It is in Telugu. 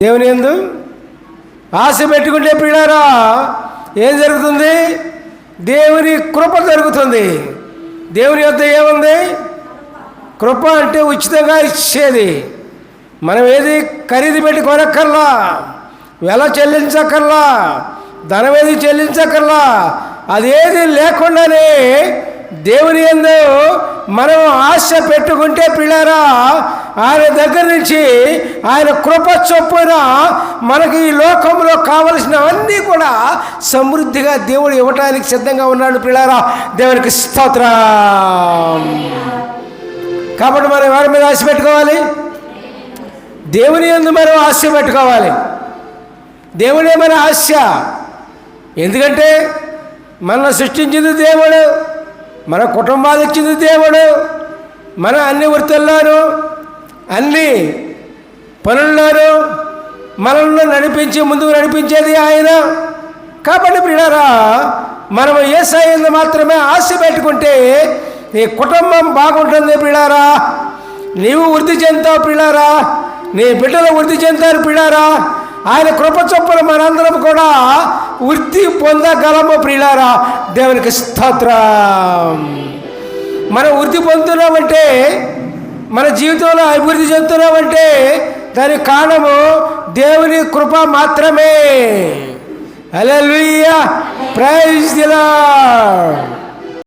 దేవుని యందు ఆశ పెట్టుకుంటే ప్రియులారా ఏం జరుగుతుంది? దేవుని కృప జరుగుతుంది. దేవుని యొద్ద ఏముంది? కృప అంటే ఉచితంగా ఇచ్చేది. మనం ఏది ఖరీదు పెట్టి కొనక్కర్లా, వెల చెల్లించక్కర్లా, ధనం ఏది చెల్లించక్కర్లా. అదేది లేకుండానే దేవుని యందు మనం ఆశ పెట్టుకుంటే పిల్లారా ఆయన దగ్గర నుంచి ఆయన కృప చొప్పున మనకి ఈ లోకంలో కావలసినవన్నీ కూడా సమృద్ధిగా దేవుడు ఇవ్వటానికి సిద్ధంగా ఉన్నాడు పిల్లారా. దేవునికి స్తోత్రం. కాబట్టి మనం ఎవరి మీద ఆశ పెట్టుకోవాలి? దేవుని యందు మనం ఆశ పెట్టుకోవాలి. దేవుడే మన ఆశ. ఎందుకంటే మనల్ని సృష్టించింది దేవుడు, మన కుటుంబాలు ఇచ్చింది దేవుడు, మన అన్ని వృత్తుల్లోనూ అన్ని పనుల్లోనూ మనల్ని నడిపించి ముందుకు నడిపించేది ఆయన. కాబట్టి ప్రియులారా మనం యేసయ్యను మాత్రమే ఆశ పెట్టుకుంటే నీ కుటుంబం బాగుంటుంది ప్రియులారా. నీవు వృద్ధి చెందుతావు ప్రియులారా, నీ బిడ్డలు వృద్ధి చెందుతారు ప్రియులారా. ఆయన కృప చొప్పున మనందరం కూడా వృద్ధి పొందగలము ప్రియులారా. దేవునికి స్తోత్రం. మనం వృద్ధి పొందుతున్నామంటే, మన జీవితంలో అభివృద్ధి చెందుతున్నామంటే దానికి కారణము దేవుని కృప మాత్రమే. హల్లెలూయా, ప్రైజ్ ది లార్డ్.